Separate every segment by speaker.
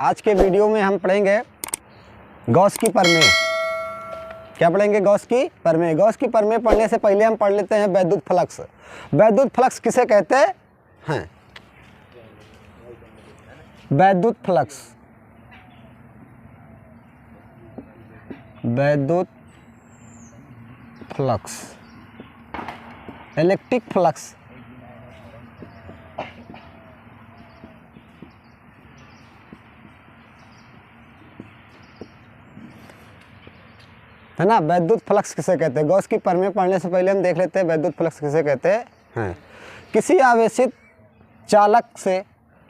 Speaker 1: आज के वीडियो में हम पढ़ेंगे गॉस की प्रमेय। क्या पढ़ेंगे? गॉस की प्रमेय। गॉस की प्रमेय पढ़ने से पहले हम पढ़ लेते हैं वैद्युत फ्लक्स। वैद्युत फ्लक्स किसे कहते हैं? वैद्युत फ्लक्स, वैद्युत फ्लक्स, इलेक्ट्रिक फ्लक्स, है ना। वैद्युत फ्लक्स किसे कहते हैं? गॉस की प्रमेय पढ़ने से पहले हम देख लेते हैं वैद्युत फ्लक्स किसे कहते हैं। किसी आवेशित चालक से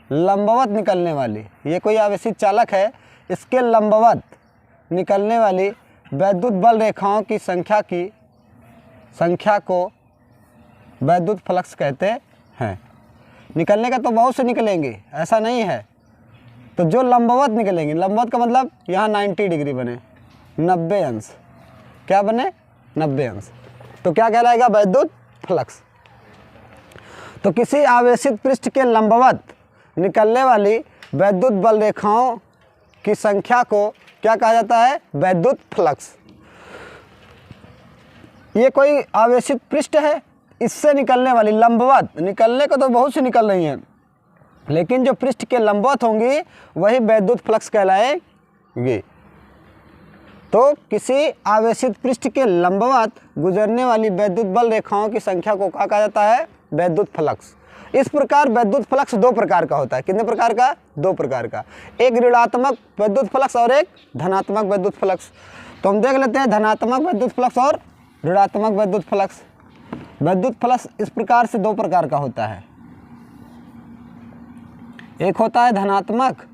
Speaker 1: लंबवत निकलने वाली, ये कोई आवेशित चालक है, इसके लंबवत निकलने वाली वैद्युत बल रेखाओं की संख्या को वैद्युत फ्लक्स कहते हैं। निकलने का तो बहुत से निकलेंगे, ऐसा नहीं है। तो जो लंबवत निकलेंगे, लंबवत का मतलब यहाँ 90 डिग्री बने, 90 अंश, क्या बने? 90 अंश, तो क्या कहलाएगा? वैद्युत फ्लक्स। तो किसी आवेशित पृष्ठ के लंबवत निकलने वाली वैद्युत बल रेखाओं की संख्या को क्या कहा जाता है? वैद्युत फ्लक्स। ये कोई आवेशित पृष्ठ है, इससे निकलने वाली लंबवत, निकलने को तो बहुत सी निकल रही हैं, लेकिन जो पृष्ठ के लंबवत होंगी वही वैद्युत फ्लक्स कहलाएगी। तो किसी आवेशित पृष्ठ के लंबवत गुजरने वाली वैद्युत बल रेखाओं की संख्या को क्या कहा जाता है? वैद्युत फ्लक्स। इस प्रकार वैद्युत फ्लक्स दो प्रकार का होता है। कितने प्रकार का? दो प्रकार का। एक ऋणात्मक वैद्युत फ्लक्स और एक धनात्मक वैद्युत फ्लक्स। तो हम देख लेते हैं धनात्मक वैद्युत फ्लक्स और ऋणात्मक वैद्युत फ्लक्स। वैद्युत फ्लक्स इस प्रकार से दो प्रकार का होता है। एक होता है धनात्मक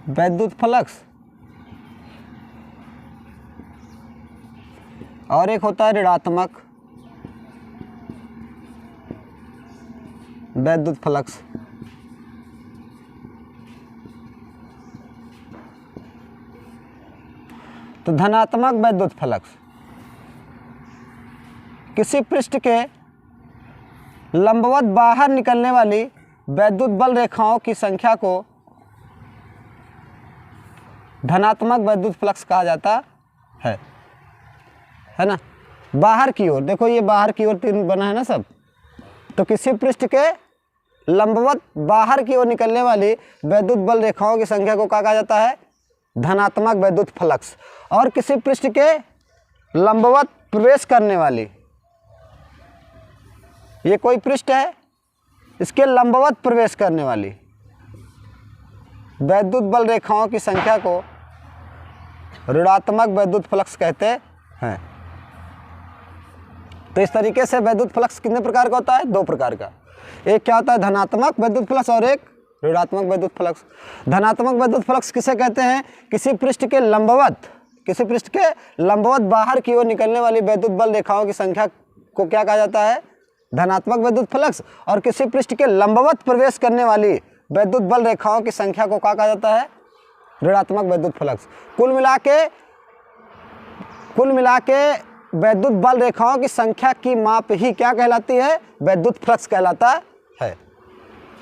Speaker 1: वैद्युत फ्लक्स और एक होता है ऋणात्मक वैद्युत फ्लक्स। तो धनात्मक वैद्युत फ्लक्स किसी पृष्ठ के लंबवत बाहर निकलने वाली वैद्युत बल रेखाओं की संख्या को धनात्मक वैद्युत फ्लक्स कहा जाता है ना। बाहर की ओर देखो, ये बाहर की ओर तीन बना है ना सब। तो किसी पृष्ठ के लंबवत बाहर की ओर निकलने वाली वैद्युत बल रेखाओं की संख्या को क्या कहा जाता है? धनात्मक वैद्युत फ्लक्स। और किसी पृष्ठ के लंबवत प्रवेश करने वाली, ये कोई पृष्ठ है, इसके लंबवत प्रवेश करने वाली वैद्युत बल रेखाओं की संख्या को ऋणात्मक वैद्युत फ्लक्स कहते हैं। तो इस तरीके से वैद्युत फ्लक्स कितने प्रकार का होता है? दो प्रकार का। एक क्या होता है? धनात्मक वैद्युत फ्लक्स और एक ऋणात्मक वैद्युत फ्लक्स। धनात्मक वैद्युत फ्लक्स किसे कहते हैं? किसी पृष्ठ के लंबवत बाहर की ओर निकलने वाली वैद्युत बल रेखाओं की संख्या को क्या कहा जाता है? धनात्मक वैद्युत फ्लक्स। और किसी पृष्ठ के लंबवत प्रवेश करने वाली वैद्युत बल रेखाओं की संख्या को क्या कहा जाता है? ऋणात्मक वैद्युत फ्लक्स। कुल मिला के वैद्युत बल रेखाओं की संख्या की माप ही क्या कहलाती है? वैद्युत फ्लक्स कहलाता है।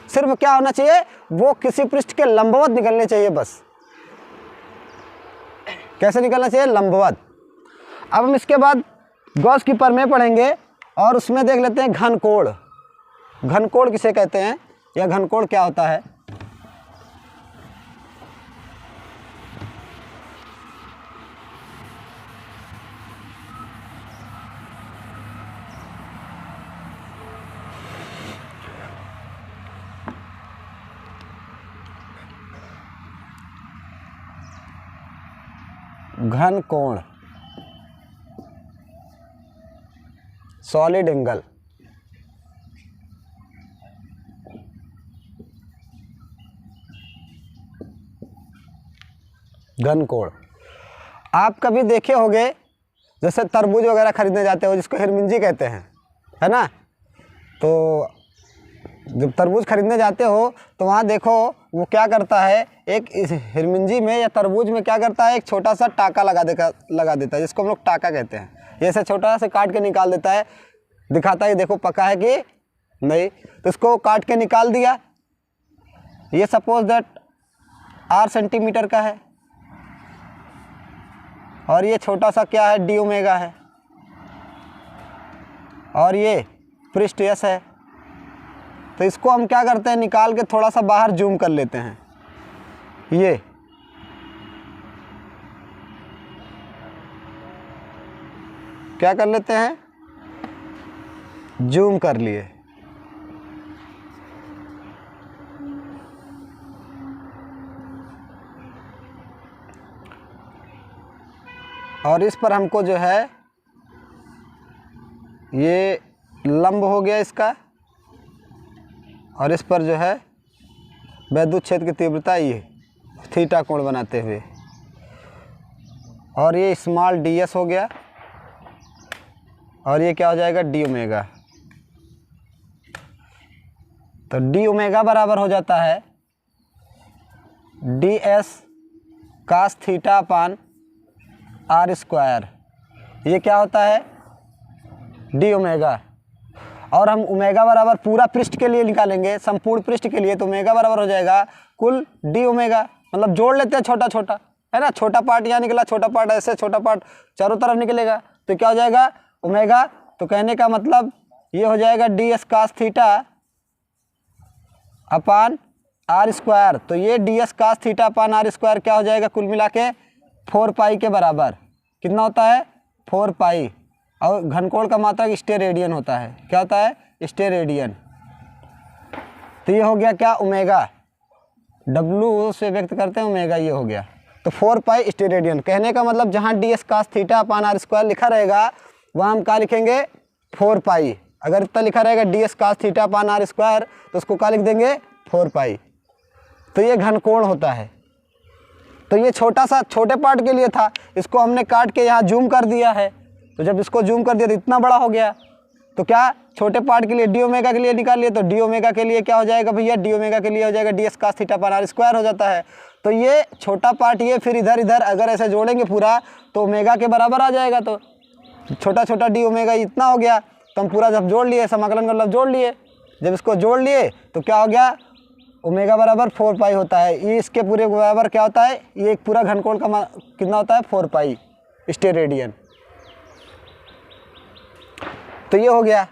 Speaker 1: सिर्फ क्या होना चाहिए? वो किसी पृष्ठ के लंबवत निकलने चाहिए बस। कैसे निकलना चाहिए? लंबवत। अब हम इसके बाद गॉस की प्रमेय पढ़ेंगे और उसमें देख लेते हैं घनकोण। घनकोण किसे कहते हैं या घनकोण क्या होता है? घनकोण, सॉलिड एंगल। घनकोण आप कभी देखे होंगे, जैसे तरबूज वगैरह खरीदने जाते हो जिसको हिरमिंजी कहते हैं, है ना। तो जब तरबूज खरीदने जाते हो तो वहाँ देखो वो क्या करता है, एक इस हिरमिंजी में या तरबूज में क्या करता है, एक छोटा सा टाका लगा देता है, जिसको हम लोग टाका कहते हैं। ये ऐसे छोटा सा काट के निकाल देता है, दिखाता है देखो पका है कि नहीं। तो इसको काट के निकाल दिया, ये सपोज दैट r सेंटीमीटर का है और ये छोटा सा क्या है d ओमेगा है और ये पृष्ठ s है। तो इसको हम क्या करते हैं, निकाल के थोड़ा सा बाहर जूम कर लेते हैं। ये क्या कर लेते हैं, जूम कर लिए। और इस पर हमको जो है ये लंब हो गया इसका, और इस पर जो है वैद्युत क्षेत्र की तीव्रता ये थीटा कोण बनाते हुए, और ये स्मॉल ds हो गया और ये क्या हो जाएगा d ओमेगा। तो d ओमेगा बराबर हो जाता है ds cos theta upon r square. ये क्या होता है d ओमेगा, और हम ओमेगा बराबर पूरा पृष्ठ के लिए निकालेंगे, संपूर्ण पृष्ठ के लिए, तो ओमेगा बराबर हो जाएगा कुल d ओमेगा। मतलब जोड़ लेते हैं छोटा छोटा, है ना, छोटा पार्ट यहाँ निकला, छोटा पार्ट ऐसे, छोटा पार्ट चारों तरफ निकलेगा, तो क्या हो जाएगा ओमेगा। तो कहने का मतलब ये हो जाएगा ds cos theta upon r square. तो ये ds cos theta upon r square क्या हो जाएगा, कुल मिला के 4 पाई के बराबर। कितना होता है 4 पाई, और घनकोण का मात्रक स्टेरेडियन होता है। क्या होता है स्टेरेडियन। तो ये हो गया क्या ओमेगा, W से व्यक्त करते हैं ओमेगा, ये हो गया। तो 4 पाई स्टेरेडियन। कहने का मतलब जहाँ ds cos theta upon r square लिखा रहेगा वहाँ हम क्या लिखेंगे 4 पाई। अगर इतना लिखा रहेगा ds cos theta upon r square तो उसको क्या लिख देंगे 4 पाई। तो ये घनकोण होता है। तो ये छोटा सा छोटे पार्ट के लिए था, इसको हमने काट के यहाँ जूम कर दिया है। तो जब इसको जूम कर दिया तो इतना बड़ा हो गया। तो क्या छोटे पार्ट के लिए d ओमेगा के लिए निकाल लिए, तो d ओमेगा के लिए क्या हो जाएगा भैया, d ओमेगा के लिए हो जाएगा ds cos theta upon r square हो जाता है। तो ये छोटा पार्ट ये फिर इधर इधर अगर ऐसे जोड़ेंगे पूरा तो ओमेगा के बराबर आ जाएगा। तो छोटा छोटा d ओमेगा इतना हो गया। तो हम पूरा जब जोड़ लिए, समाकलन का मतलब जोड़ लिए, जब इसको जोड़ लिए तो क्या हो गया ओमेगा बराबर 4 पाई होता है। ये इसके पूरे बराबर क्या होता है, ये एक पूरा घनकोण का कितना होता है 4 पाई स्टेरेडियन। तो ये हो गया।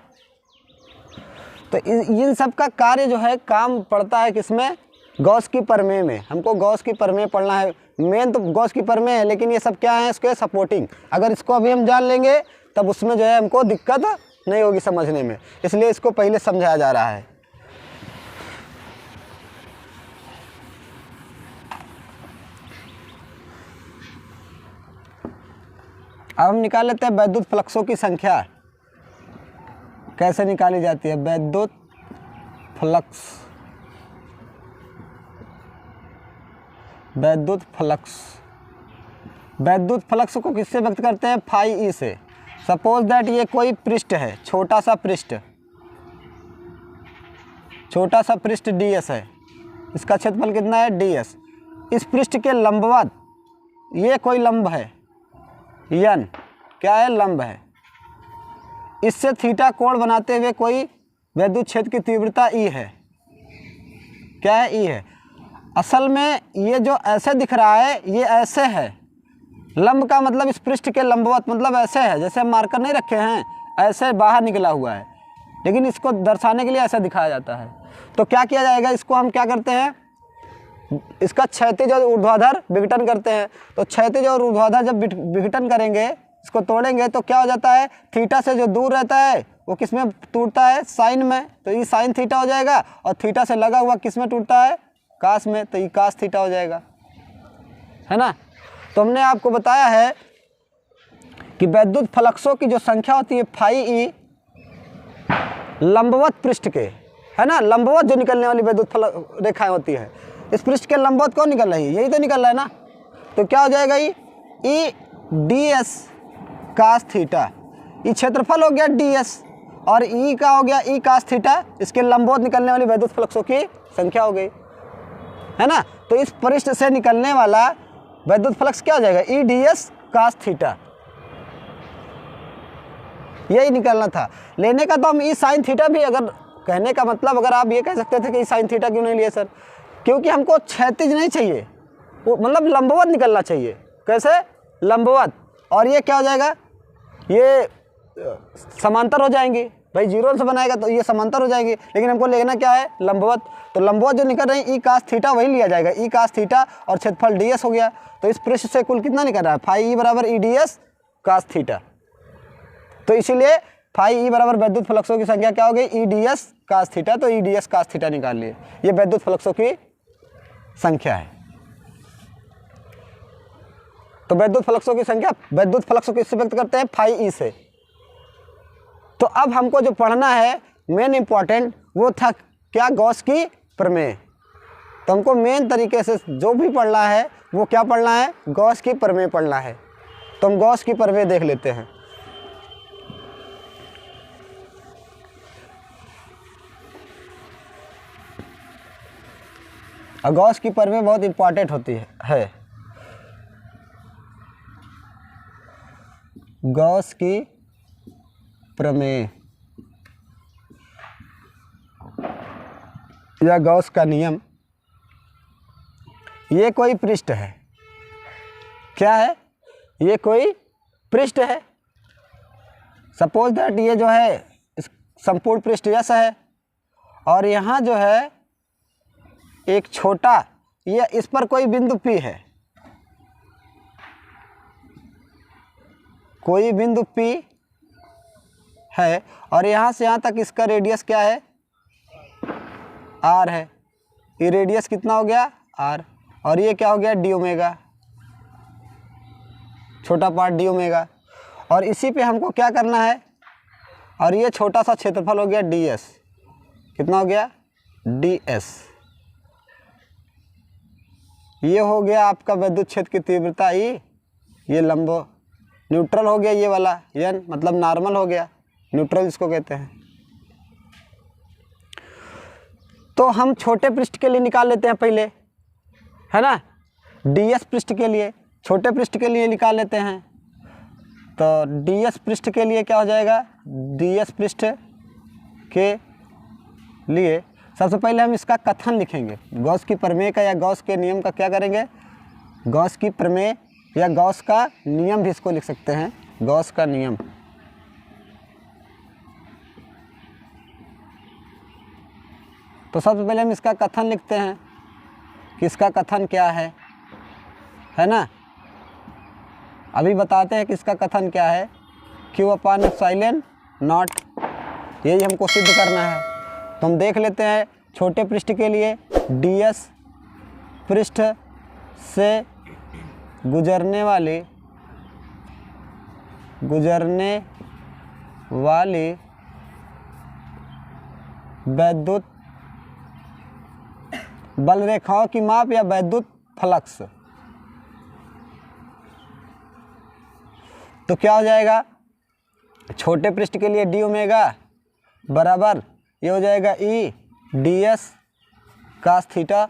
Speaker 1: तो इन सब का कार्य जो है काम पड़ता है किसमें, गॉस की प्रमेय में। हमको गॉस की प्रमेय पढ़ना है, मेन तो गॉस की प्रमेय है, लेकिन ये सब क्या है इसके सपोर्टिंग। अगर इसको अभी हम जान लेंगे तब उसमें जो है हमको दिक्कत नहीं होगी समझने में, इसलिए इसको पहले समझाया जा रहा है। अब हम निकाल लेते हैं वैद्युत फ्लक्सों की संख्या कैसे निकाली जाती है। वैद्युत फ्लक्स, वैद्युत फ्लक्स, वैद्युत फ्लक्स को किससे व्यक्त करते हैं, फाई ई से। सपोज दैट ये कोई पृष्ठ है, छोटा सा पृष्ठ, छोटा सा पृष्ठ ds है, इसका क्षेत्रफल कितना है ds। इस पृष्ठ के लंबवत ये कोई लंब है n, क्या है लंब है, इससे थीटा कोण बनाते हुए कोई वैद्युत क्षेत्र की तीव्रता E है। क्या है E है। असल में ये जो ऐसे दिख रहा है ये ऐसे है, लंब का मतलब इस पृष्ठ के लंबवत मतलब ऐसे है, जैसे मार्कर नहीं रखे हैं ऐसे बाहर निकला हुआ है, लेकिन इसको दर्शाने के लिए ऐसा दिखाया जाता है। तो क्या किया जाएगा, इसको हम क्या करते हैं, इसका क्षैतिज और ऊर्ध्वाधर विघटन करते हैं। तो क्षैतिज और ऊर्ध्वाधर जब विघटन करेंगे, इसको तोड़ेंगे तो क्या हो जाता है, थीटा से जो दूर रहता है वो किस में टूटता है, साइन में। तो ये साइन थीटा हो जाएगा, और थीटा से लगा हुआ किस में टूटता है, कास में, तो ये कास थीटा हो जाएगा, है ना। तो हमने आपको बताया है कि वैद्युत फ्लक्सों की जो संख्या होती है फाई ई लंबवत पृष्ठ के, है ना, लंबवत जो निकलने वाली वैद्युत रेखाएं होती है, इस पृष्ठ के लंबवत कौन निकल रही है, यही तो निकल रहा है ना। तो क्या हो जाएगा ये ई ds कास थीटा, ये क्षेत्रफल हो गया ds और ई का हो गया ई कास थीटा, इसके लंबवत निकलने वाली वैद्युत फ्लक्सों की संख्या हो गई, है ना। तो इस पृष्ठ से निकलने वाला वैद्युत फ्लक्स क्या हो जाएगा, ई ds कास थीटा, यही निकलना था। लेने का तो हम ई साइन थीटा भी, अगर कहने का मतलब अगर आप ये कह सकते थे कि ई साइन थीटा क्यों नहीं लिए सर, क्योंकि हमको क्षैतिज नहीं चाहिए, वो मतलब लंबवत निकलना चाहिए। कैसे? लंबवत। और ये क्या हो जाएगा, ये समांतर हो जाएंगी। भाई जीरो से बनाएगा तो ये समांतर हो जाएंगी, लेकिन हमको लेना क्या है, लंबवत। तो लंबवत जो निकल रही है ई कास थीटा वही लिया जाएगा, ई कास थीटा और क्षेत्रफल ds हो गया। तो इस पृष्ठ से कुल कितना निकल रहा है, फाई ई बराबर ई ds कास थीटा। तो इसीलिए फाई ई बराबर वैद्युत फ्लक्सों की संख्या क्या हो गई, ई ds कास थीटा। तो ई ds कास थीटा निकाल लिए, ये वैद्युत फ्लक्सों की संख्या है। तो वैद्युत फ्लक्सों की संख्या, वैद्युत फ्लक्सों को इससे व्यक्त करते हैं फाई ई से। तो अब हमको जो पढ़ना है मेन इंपॉर्टेंट वो था क्या, गॉस की प्रमेय। तो हमको मेन तरीके से जो भी पढ़ना है वो क्या पढ़ना है, गॉस की प्रमेय पढ़ना है। तो हम गॉस की प्रमेय देख लेते हैं। और गॉस की प्रमेय बहुत इंपॉर्टेंट होती है। गॉस की प्रमेय या गॉस का नियम, ये कोई पृष्ठ है। क्या है, ये कोई पृष्ठ है। सपोज दैट ये जो है इस संपूर्ण पृष्ठ यस है, और यहाँ जो है एक छोटा, ये इस पर कोई बिंदु P है, कोई बिंदु P है, और यहाँ से यहाँ तक इसका रेडियस क्या है, r है। ये रेडियस कितना हो गया, r, और ये क्या हो गया, डी ओमेगा, छोटा पार्ट डी ओमेगा। और इसी पे हमको क्या करना है, और ये छोटा सा क्षेत्रफल हो गया ds, कितना हो गया, ds। ये हो गया आपका विद्युत क्षेत्र की तीव्रता E, ये लंब न्यूट्रल हो गया, ये वाला n मतलब नॉर्मल हो गया, न्यूट्रल जिसको कहते हैं। तो हम छोटे पृष्ठ के लिए निकाल लेते हैं पहले, है ना, ds पृष्ठ के लिए, छोटे पृष्ठ के लिए निकाल लेते हैं। तो ds पृष्ठ के लिए क्या हो जाएगा, ds पृष्ठ के लिए सबसे पहले हम इसका कथन लिखेंगे, गॉस की प्रमेय का या गॉस के नियम का क्या करेंगे, गॉस की प्रमेय या गॉस का नियम भी इसको लिख सकते हैं, गॉस का नियम। तो सबसे पहले हम इसका कथन लिखते हैं कि इसका कथन क्या है ना। अभी बताते हैं कि इसका कथन क्या है, Q/ε0, यही हमको सिद्ध करना है। तो हम देख लेते हैं छोटे पृष्ठ के लिए ds पृष्ठ से गुजरने वाली वैद्युत बल रेखाओं की माप या वैद्युत फ्लक्स। तो क्या हो जाएगा, छोटे पृष्ठ के लिए डी ओमेगा बराबर ये हो जाएगा ई ds कास थीटा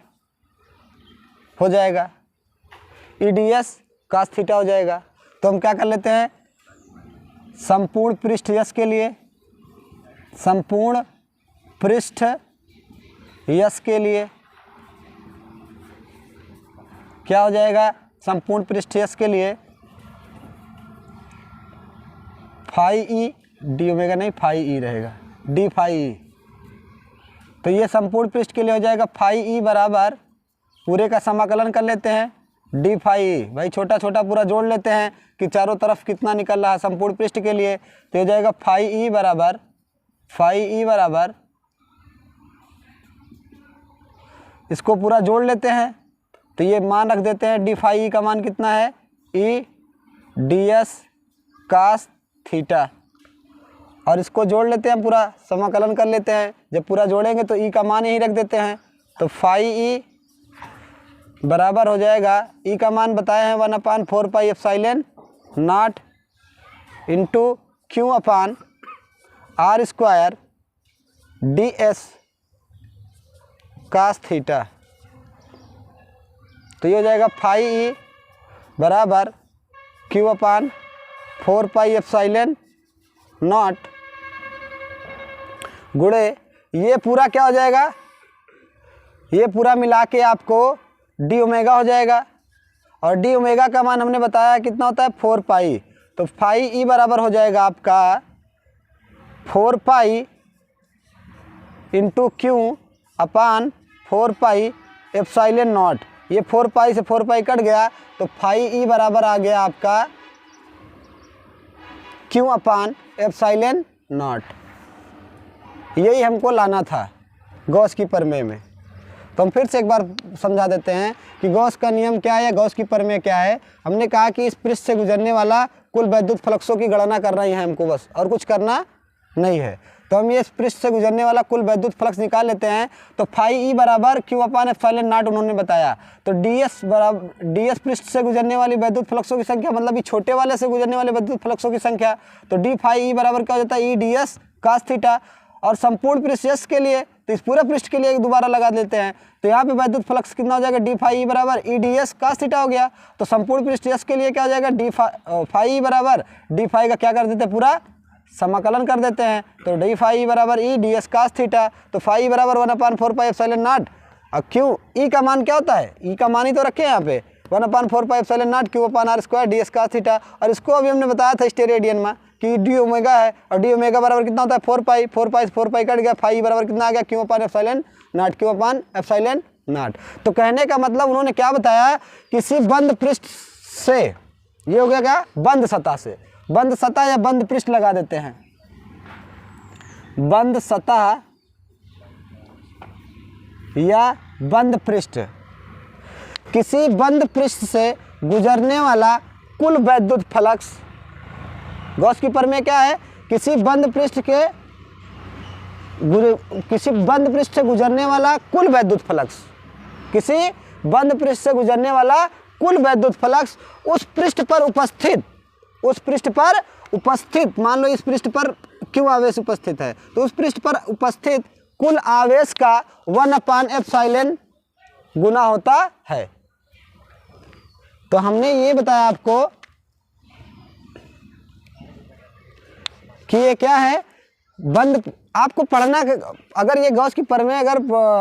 Speaker 1: हो जाएगा, ई ds कास थीटा हो जाएगा। तो हम क्या कर लेते हैं, संपूर्ण पृष्ठ यस के लिए, संपूर्ण पृष्ठ यस के लिए क्या हो जाएगा, संपूर्ण पृष्ठ यस के लिए फाई ई, डी ओमेगा नहीं फाई ई रहेगा, डी फाई ई। तो ये संपूर्ण पृष्ठ के लिए हो जाएगा फाई ई बराबर, पूरे का समाकलन कर लेते हैं, डी फाई ई। भाई छोटा छोटा पूरा जोड़ लेते हैं कि चारों तरफ कितना निकल रहा है संपूर्ण पृष्ठ के लिए। तो हो जाएगा फाई ई बराबर इसको पूरा जोड़ लेते हैं। तो ये मान रख देते हैं, डी फाई ई का मान कितना है, ई ds कास थीटा, और इसको जोड़ लेते हैं, पूरा समाकलन कर लेते हैं। जब पूरा जोड़ेंगे तो ई का मान यही रख देते हैं। तो फाई ई बराबर हो जाएगा, ई का मान बताए हैं 1/4πε0 इंटू Q/r² ds कास थीटा। तो ये हो जाएगा फाई ई बराबर Q/4πε0 गुणे ये पूरा क्या हो जाएगा, ये पूरा मिला के आपको डी ओमेगा हो जाएगा। और डी ओमेगा का मान हमने बताया कितना होता है 4 पाई। तो फाई ई बराबर हो जाएगा आपका 4 pi into Q upon 4 pi epsilon not. ये 4 पाई से 4 पाई कट गया तो फाई ई बराबर आ गया आपका क्यू अपान एप्सिलॉन नॉट। यही हमको लाना था गॉस की प्रमेय में। तो हम फिर से एक बार समझा देते हैं कि गॉस का नियम क्या है या गॉस की प्रमेय क्या है। हमने कहा कि इस पृष्ठ से गुजरने वाला कुल वैद्युत फ्लक्सों की गणना करना ही है हमको, बस और कुछ करना नहीं है। तो हम ये इस पृष्ठ से गुजरने वाला कुल वैद्युत फ्लक्स निकाल लेते हैं। तो फाई ई बराबर क्यू अपान एप्सिलॉन नॉट उन्होंने बताया। तो डीएस बराबर डीएस पृष्ठ से गुजरने वाली वैद्युत फ्लक्सों की संख्या, मतलब ये छोटे वाले से गुजरने वाले वैद्युत फ्लक्सों की संख्या। तो डी फाई ई बराबर क्या हो जाता है E D S cos theta. और संपूर्ण पृष्ठ एस के लिए तो इस पूरे पृष्ठ के लिए दोबारा लगा देते हैं। तो यहाँ पे वैद्युत फ्लक्स कितना हो जाएगा डी फाई ई बराबर E D S cos theta हो गया। तो संपूर्ण पृष्ठ एस के लिए क्या हो जाएगा डी फाई ई बराबर डी फाई का क्या कर देते हैं पूरा समाकलन कर देते हैं। तो डी फाई बराबर E D S cos theta. तो फाई बराबर 1/4 पाई एप्सिलॉन नॉट। और क्यों ई का मान क्या होता है, ई का मान ही तो रखे हैं यहाँ पे 1/4 pi epsilon naught Q upon R square D S cos theta. और इसको अभी हमने बताया था स्टेरेडियन में कि डी ओमेगा है। और डी ओमेगा बराबर कितना होता है 4 पाई से 4 पाई कट गया। फाई बराबर कितना आ गया Q upon epsilon naught, Q upon epsilon not. तो कहने का मतलब उन्होंने क्या बताया, किसी बंद पृष्ठ से, ये हो गया क्या बंद सतह से, बंद सतह या बंद पृष्ठ लगा देते हैं, बंद सतह या बंद पृष्ठ, किसी बंद पृष्ठ से गुजरने वाला कुल वैद्युत फ्लक्स। गॉस की प्रमेय क्या है, किसी बंद पृष्ठ से गुजरने वाला कुल वैद्युत फ्लक्स, किसी बंद पृष्ठ से गुजरने वाला कुल वैद्युत फ्लक्स उस पृष्ठ पर उपस्थित, मान लो इस पृष्ठ पर क्यों आवेश उपस्थित है, तो उस पृष्ठ पर उपस्थित कुल आवेश का 1/एप्सिलॉन गुना होता है। तो हमने ये बताया आपको कि ये क्या है बंद, आपको पढ़ना, अगर ये गॉस की प्रमेय अगर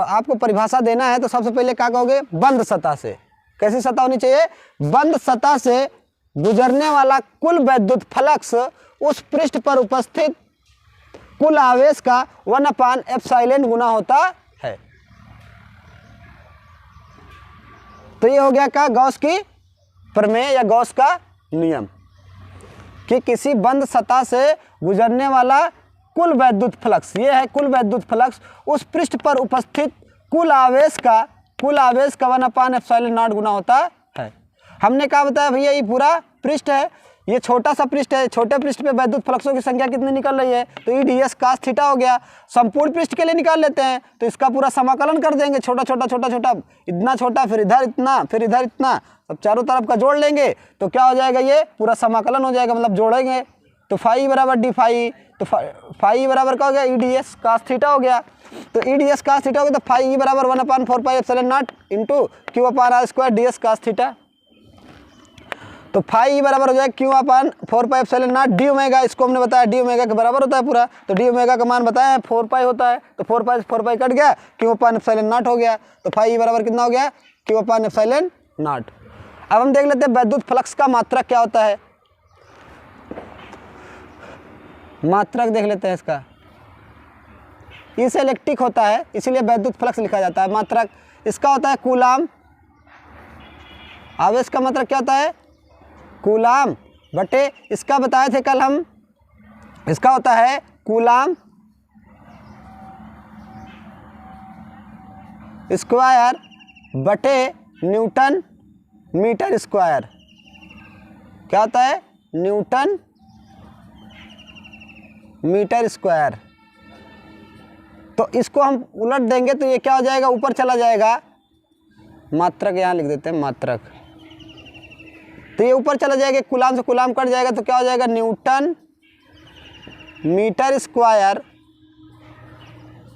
Speaker 1: आपको परिभाषा देना है तो सबसे पहले क्या कहोगे, बंद सतह से। कैसी सतह होनी चाहिए, बंद सतह से गुजरने वाला कुल वैद्युत फ्लक्स उस पृष्ठ पर उपस्थित कुल आवेश का 1/एप्सिलॉन गुना होता है। तो ये हो गया क्या गॉस की प्रमेय या गॉस का नियम कि किसी बंद सतह से गुजरने वाला कुल वैद्युत फ्लक्स, ये है कुल वैद्युत फ्लक्स, उस पृष्ठ पर उपस्थित कुल आवेश का 1/एप्सिलॉन नॉट गुना होता है। हमने क्या बताया भैया, ये पूरा पृष्ठ है, ये छोटा सा पृष्ठ है, छोटे पृष्ठ पे वैद्युत फ्लक्सों की संख्या कितनी निकल रही है, तो E D S cos theta हो गया। संपूर्ण पृष्ठ के लिए निकाल लेते हैं तो इसका पूरा समाकलन कर देंगे, छोटा छोटा छोटा छोटा, इतना छोटा, फिर इधर इतना, फिर इधर इतना, सब चारों तरफ का जोड़ लेंगे तो क्या हो जाएगा, ये पूरा समाकलन हो जाएगा, मतलब जोड़ेंगे। तो फाई बराबर डी फाई, तो फाई बराबर क्या हो गया E D S cos theta हो गया। तो E D S cos theta हो गया तो फाई बराबर 1/4 pi epsilon naught into Q upon R square D S cos theta. तो फाई बराबर हो जाएगा Q upon 4 pi epsilon naught D omega, इसको हमने बताया डी ओमेगा के बराबर होता है पूरा। तो डी ओमेगा का मान बताया है 4 पाई होता है, तो 4 पाई से 4 पाई कट गया, क्यू अपान एप्सिलॉन नॉट हो गया। तो फाई बराबर कितना हो गया, क्यू अपान एप्सिलॉन नॉट। अब हम देख लेते हैं वैद्युत फ्लक्स का मात्रक क्या होता है, मात्रक देख लेते हैं इसका। इस इलेक्ट्रिक होता है इसीलिए वैद्युत फ्लक्स लिखा जाता है। मात्रक इसका होता है कूलाम, आवेश का मात्रक क्या होता है कूलाम बटे, इसका बताए थे कल हम, इसका होता है कूलाम स्क्वायर बटे न्यूटन मीटर स्क्वायर। क्या होता है न्यूटन मीटर स्क्वायर। तो इसको हम उलट देंगे तो ये क्या हो जाएगा, ऊपर चला जाएगा, मात्रक यहाँ लिख देते हैं मात्रक, तो ये ऊपर चला जाएगा, कूलाम से कूलाम कट जाएगा तो क्या हो जाएगा न्यूटन मीटर स्क्वायर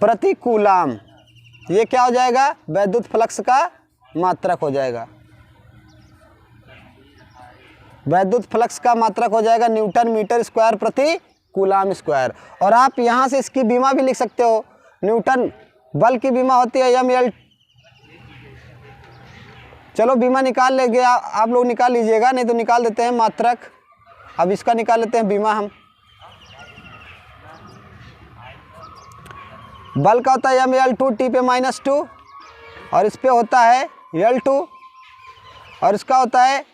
Speaker 1: प्रति कूलाम। ये क्या हो जाएगा वैद्युत फ्लक्स का मात्रक हो जाएगा, वैद्युत फ्लक्स का मात्रक हो जाएगा न्यूटन मीटर स्क्वायर प्रति कूलाम स्क्वायर। और आप यहाँ से इसकी बीमा भी लिख सकते हो, न्यूटन बल की बीमा होती है चलो बीमा निकाल लेंगे, आप लोग निकाल लीजिएगा, नहीं तो निकाल देते हैं मात्रक। अब इसका निकाल लेते हैं बीमा हम। बल का होता है ml2 t पे -2 और इस पे होता है L2 और इसका होता है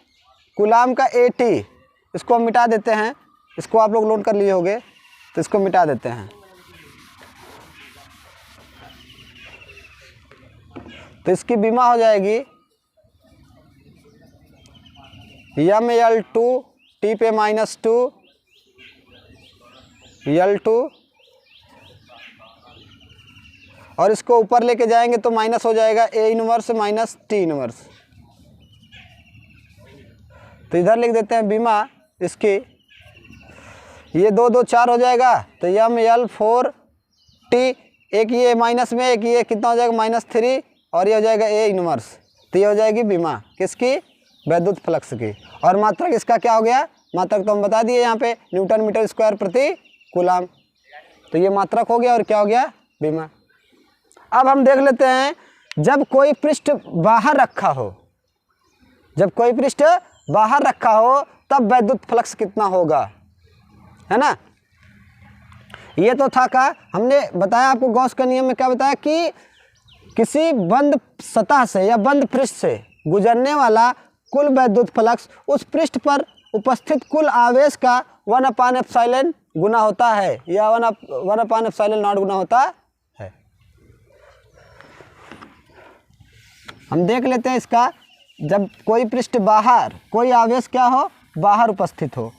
Speaker 1: कूलाम का AT। इसको हम मिटा देते हैं, इसको आप लोग नोट कर लिए होंगे, तो इसको मिटा देते हैं। तो इसकी बीमा हो जाएगी ml2 t पे -2 L2 और इसको ऊपर लेके जाएंगे तो माइनस हो जाएगा A inverse minus T inverse. तो इधर लिख देते हैं बीमा इसकी, ये 2 2 4 हो जाएगा, तो ml4t, एक ये माइनस में, एक ये कितना हो जाएगा -3 और ये हो जाएगा A इनवर्स। तो ये हो जाएगी बीमा किसकी? वैद्युत फ्लक्स की। और मात्रक इसका क्या हो गया? मात्रक तो हम बता दिए यहाँ पे, न्यूटन मीटर स्क्वायर प्रति कूलाम। तो ये मात्रक हो गया और क्या हो गया? बीमा। अब हम देख लेते हैं जब कोई पृष्ठ बाहर रखा हो, जब कोई पृष्ठ बाहर रखा हो तब वैद्युत फ्लक्स कितना होगा, है ना। ये तो था का हमने बताया आपको गॉस का नियम में क्या बताया कि किसी बंद सतह से या बंद पृष्ठ से गुजरने वाला कुल वैद्युत फ्लक्स उस पृष्ठ पर उपस्थित कुल आवेश का 1/ε गुना होता है या 1/ε0 गुना होता है। हम देख लेते हैं इसका, जब कोई पृष्ठ बाहर, कोई आवेश क्या हो? बाहर उपस्थित हो।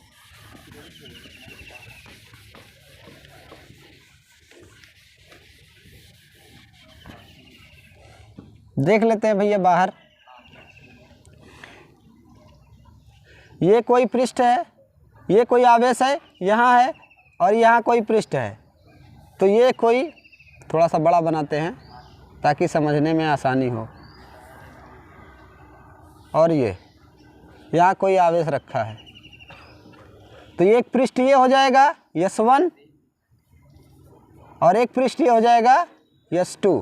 Speaker 1: देख लेते हैं भैया बाहर, ये कोई पृष्ठ है, ये कोई आवेश है यहाँ है और यहाँ कोई पृष्ठ है। तो ये कोई, थोड़ा सा बड़ा बनाते हैं ताकि समझने में आसानी हो। और ये यहाँ कोई आवेश रखा है, तो ये एक पृष्ठ ये हो जाएगा S1 और एक पृष्ठ ये हो जाएगा S2।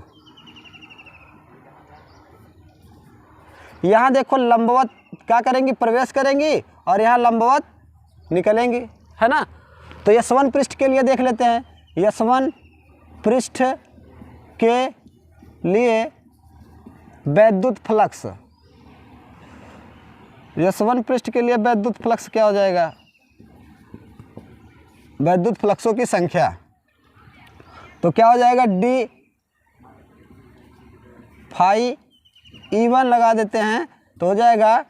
Speaker 1: यहाँ देखो लंबवत क्या करेंगी? प्रवेश करेंगी और यहाँ लंबवत निकलेंगी, है ना। तो S1 पृष्ठ के लिए देख लेते हैं। S1 पृष्ठ के लिए वैद्युत फ्लक्स, S1 पृष्ठ के लिए वैद्युत फ्लक्स क्या हो जाएगा? वैद्युत फ्लक्सों की संख्या, तो क्या हो जाएगा? d फाई E1 लगा देते हैं तो हो जाएगा,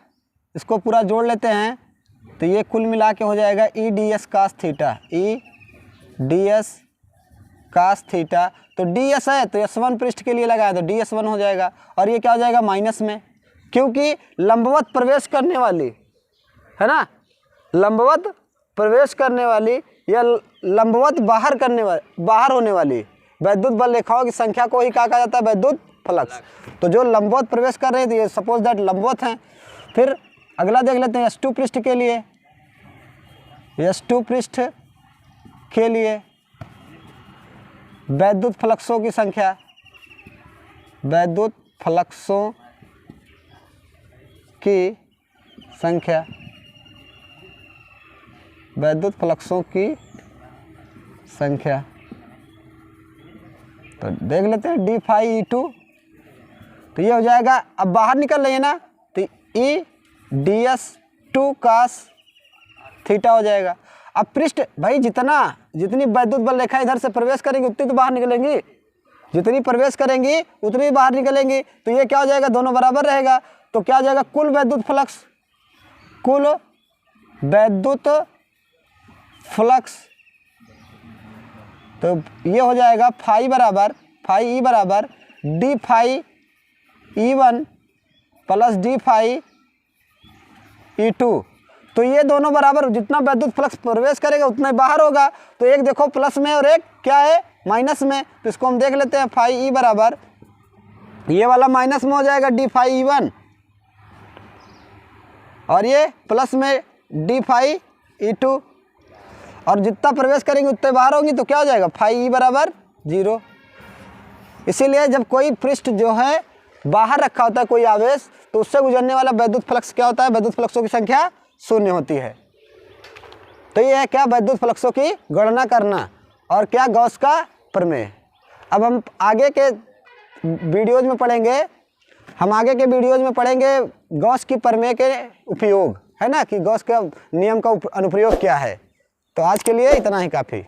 Speaker 1: इसको पूरा जोड़ लेते हैं तो ये कुल मिला के हो जाएगा E ds cos theta, E ds cos theta. तो ds है तो S1 पृष्ठ के लिए लगाया तो ds1 हो जाएगा और ये क्या हो जाएगा? माइनस में, क्योंकि लंबवत प्रवेश करने वाली, है ना, लंबवत प्रवेश करने वाली या लंबवत बाहर करने वाली, बाहर होने वाली वैद्युत बल रेखाओं की संख्या को ही कहा जाता है वैद्युत फ्लक्स। तो जो लंबवत प्रवेश कर रहे हैं तो ये सपोज दैट लंबवत हैं। फिर अगला देख लेते हैं S2 पृष्ठ के लिए। S2 पृष्ठ के लिए वैद्युत फ्लक्सों की संख्या, वैद्युत फ्लक्सों की संख्या, वैद्युत फ्लक्सों की संख्या, तो देख लेते हैं d फाई E2। तो ये हो जाएगा, अब बाहर निकल रही है ना, तो E ds2 cos थीटा हो जाएगा। अब पृष्ठ भाई जितनी वैद्युत बल रेखा इधर से प्रवेश करेंगी उतनी तो बाहर निकलेंगी, जितनी प्रवेश करेंगी उतनी बाहर निकलेंगी। तो ये क्या हो जाएगा? दोनों बराबर रहेगा। तो क्या हो जाएगा? कुल वैद्युत फ्लक्स, कुल वैद्युत फ्लक्स, तो ये हो जाएगा फाई बराबर, फाई E बराबर d phi E1 plus d phi E2। तो ये दोनों बराबर, जितना वैद्युत फ्लक्स प्रवेश करेगा उतना ही बाहर होगा। तो एक देखो प्लस में और एक क्या है? माइनस में। तो इसको हम देख लेते हैं, फाई E बराबर, ये वाला माइनस में हो जाएगा d फाई E1 और ये प्लस में d फाई E2, और जितना प्रवेश करेंगे उतने बाहर होंगी। तो क्या हो जाएगा? फाई E बराबर 0। इसीलिए जब कोई पृष्ठ जो है बाहर रखा होता है कोई आवेश तो उससे गुजरने वाला वैद्युत फ्लक्स क्या होता है, वैद्युत फ्लक्सों की संख्या 0 होती है। तो ये है क्या, वैद्युत फ्लक्सों की गणना करना और क्या, गॉस का प्रमेय। अब हम आगे के वीडियोज में पढ़ेंगे, गॉस की प्रमेय के उपयोग, है ना, कि गॉस का नियम का अनुप्रयोग क्या है। तो आज के लिए इतना ही काफ़ी।